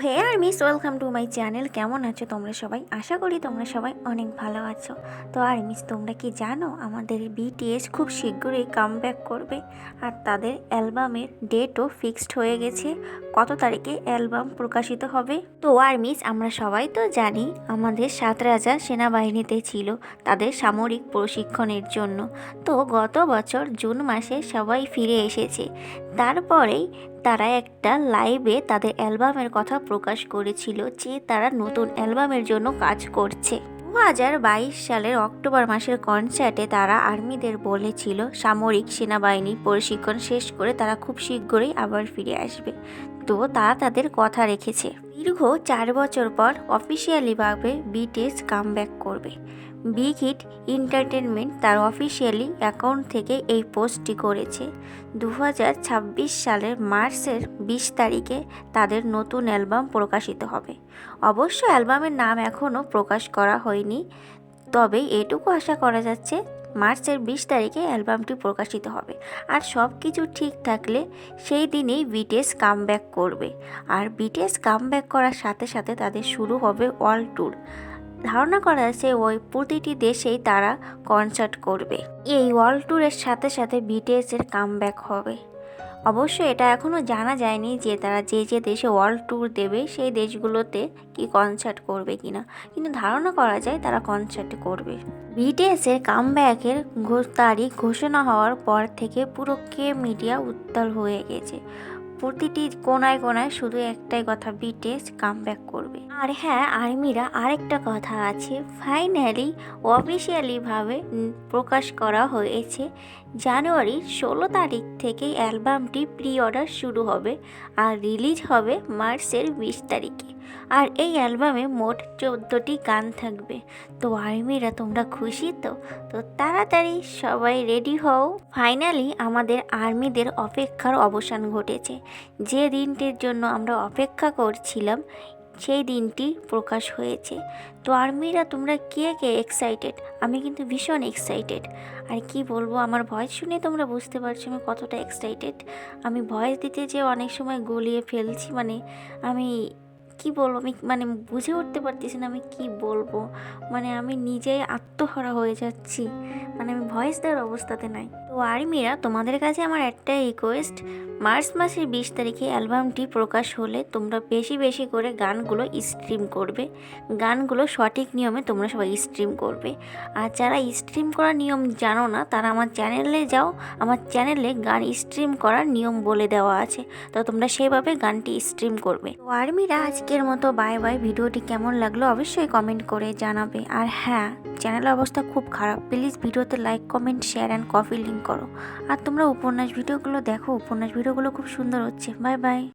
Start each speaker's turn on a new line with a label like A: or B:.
A: Hey armies, welcome to my channel. কেমন আছো তোমরা সবাই? আশা করি তোমরা সবাই অনেক ভালো আছো। তো আর্মিস, তোমরা কি জানো আমাদের বিটিএস খুব শীঘ্রই কামব্যাক করবে, আর তাদের অ্যালবামের ডেটও ফিক্সড হয়ে গেছে। কত তারিখে অ্যালবাম প্রকাশিত হবে? তো আর্মিস, আমরা সবাই তো জানি আমাদের 7 রাজা সেনাবাহিনীতে ছিল তাদের সামরিক প্রশিক্ষণের জন্য। তো গত বছর জুন মাসে সবাই ফিরে এসেছে। তারপরেই তারা একটা লাইভে তাদের অ্যালবামের কথা প্রকাশ করেছিল যে তারা নতুন অ্যালবামের জন্য কাজ করছে। 2022 সালের অক্টোবর মাসের কনসার্টে তারা আর্মিদের বলেছিল সামরিক সেনাবাহিনী প্রশিক্ষণ শেষ করে তারা খুব শীঘ্রই আবার ফিরে আসবে। তো তারা তাদের কথা রেখেছে। দীর্ঘ 4 বছর পর অফিসিয়ালিভাবে বিটিএস কামব্যাক করবে। বিগ হিট এন্টারটেনমেন্ট তার অফিসিয়ালি অ্যাকাউন্ট থেকে এই পোস্টটি করেছে। 2026 সালের মার্চের 20 তারিখে তাদের নতুন অ্যালবাম প্রকাশিত হবে। অবশ্য অ্যালবামের নাম এখনও প্রকাশ করা হয়নি, তবে এটুকু আশা করা যাচ্ছে মার্চের 20 তারিখে অ্যালবামটি প্রকাশিত হবে। আর সব কিছু ঠিক থাকলে সেই দিনেই বিটিএস কামব্যাক করবে। আর বিটিএস কামব্যাক করার সাথে সাথে তাদের শুরু হবে ওয়ার্ল্ড ট্যুর। ধারণা করা যাচ্ছে ওই প্রতিটি দেশেই তারা কনসার্ট করবে। এই ওয়ার্ল্ড ট্যুরের সাথে সাথে বিটিএসের কামব্যাক হবে। অবশ্য এটা এখনও জানা যায়নি যে তারা যে যে দেশে ওয়ার্ল্ড ট্যুর দেবে সেই দেশগুলোতে কি কনসার্ট করবে কিনা, কিন্তু ধারণা করা যায় তারা কনসার্ট করবে। বিটিএসের কামব্যাকের তারিখ ঘোষণা হওয়ার পর থেকে পুরো কে মিডিয়া উত্তাল হয়ে গেছে। প্রতিটি কোনায় কোনায় শুধু একটাই কথা, বিটিএস কামব্যাক করবে। আর হ্যাঁ আর্মিরা, আরেকটা কথা আছে, ফাইনালি অফিসিয়ালিভাবে প্রকাশ করা হয়েছে জানুয়ারির 16 তারিখ থেকে অ্যালবামটি প্রি অর্ডার শুরু হবে আর রিলিজ হবে মার্চের 20 তারিখে। আর এই অ্যালবামে মোট 14টি গান থাকবে। তো আর্মিরা, তোমরা খুশি তো? তো তাড়াতাড়ি সবাই রেডি হও। ফাইনালি আমাদের আর্মিদের অপেক্ষার অবসান ঘটেছে। যে দিনটির জন্য আমরা অপেক্ষা করছিলাম সেই দিনটি প্রকাশ হয়েছে। তো আর্মিরা, তোমরা কে কে এক্সাইটেড? আমি কিন্তু ভীষণ এক্সাইটেড। আর কি বলবো, আমার ভয়েস শুনে তোমরা বুঝতে পারছো আমি কতটা এক্সাইটেড। আমি ভয়েস দিতে যে অনেক সময় গলিয়ে ফেলছি, আমি কি বলবো, আমি বুঝে উঠতে পারতেছি না আমি কি বলবো। আমি নিজেই আত্মহারা হয়ে যাচ্ছি, আমি ভয়েস দেওয়ার অবস্থাতে নাই। তো আর্মিরা, তোমাদের কাছে আমার একটাই রিকোয়েস্ট, মার্চ মাসের 20 তারিখে অ্যালবামটি প্রকাশ হলে তোমরা বেশি বেশি করে গানগুলো স্ট্রিম করবে। গানগুলো সঠিক নিয়মে তোমরা সবাই স্ট্রিম করবে। আর যারা স্ট্রিম করার নিয়ম জানো না তারা আমার চ্যানেলে যাও, আমার চ্যানেলে গান স্ট্রিম করার নিয়ম বলে দেওয়া আছে। তো তোমরা সেভাবে গানটি স্ট্রিম করবে। তো আর্মিরা, আজকের মতো বাই বাই। ভিডিওটি কেমন লাগলো অবশ্যই কমেন্ট করে জানাবে। আর হ্যাঁ, চ্যানেলের অবস্থা খুব খারাপ, প্লিজ ভিডিওতে like, comment, share and copy link করো। আর তোমরা উপন্যাস ভিডিওগুলো দেখো, উপন্যাস ভিডিওগুলো খুব সুন্দর হচ্ছে। Bye bye.